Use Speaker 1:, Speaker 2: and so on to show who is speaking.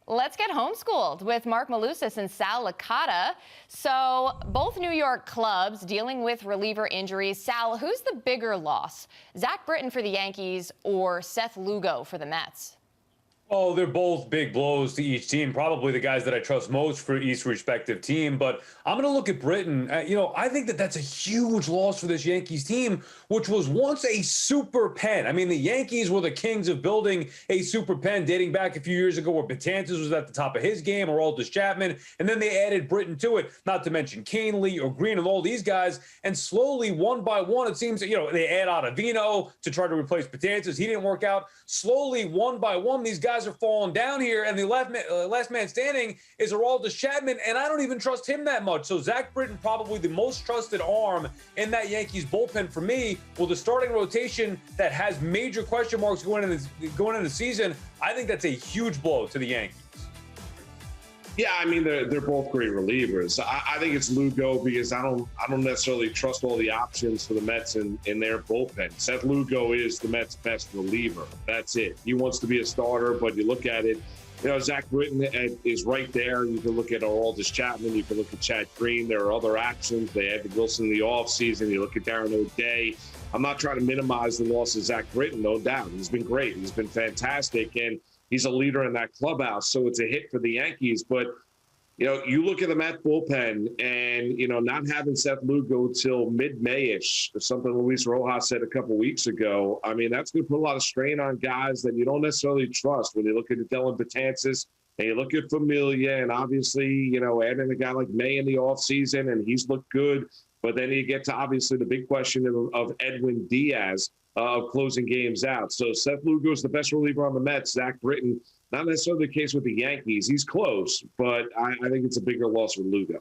Speaker 1: Let's get homeschooled with Marc Malusis and Sal Licata. So both New York clubs dealing with reliever injuries. Sal, who's the bigger loss? Zack Britton for the Yankees or Seth Lugo for the Mets?
Speaker 2: Oh, they're both big blows to each team. Probably the guys that I trust most for each respective team. But I'm going to look at Britton. I think that that's a huge loss for this Yankees team, which was once a super pen. I mean, the Yankees were the kings of building a super pen dating back a few years ago where Betances was at the top of his game, or Aldis Chapman. And then they added Britton to it, not to mention Canely or Green and all these guys. And slowly, one by one, it seems, they add Ottavino to try to replace Betances. He didn't work out. Slowly, one by one, these guys are falling down here, and the last man standing is Aldis Chapman, and I don't even trust him that much. So Zack Britton, probably the most trusted arm in that Yankees bullpen for me, with a starting rotation that has major question marks going into the season. I think that's a huge blow to the Yankees.
Speaker 3: Yeah, I mean they're both great relievers. I think it's Lugo because I don't necessarily trust all the options for the Mets in their bullpen. Seth Lugo is the Mets' best reliever. That's it. He wants to be a starter, but you look at it, Zack Britton is right there. You can look at Aldis Chapman. You can look at Chad Green. There are other actions. They added Wilson in the offseason. You look at Darren O'Day. I'm not trying to minimize the loss of Zack Britton, no doubt. He's been great. He's been fantastic, and he's a leader in that clubhouse, so it's a hit for the Yankees. But, you look at the Met bullpen and, not having Seth Lugo till mid-May-ish, something Luis Rojas said a couple weeks ago, I mean, that's going to put a lot of strain on guys that you don't necessarily trust. When you look at Dylan Betances and you look at Familia and obviously, adding a guy like May in the offseason, and he's looked good. But then you get to obviously the big question of Edwin Diaz of closing games out. So Seth Lugo is the best reliever on the Mets. Zack Britton, not necessarily the case with the Yankees. He's close, but I think it's a bigger loss with Lugo.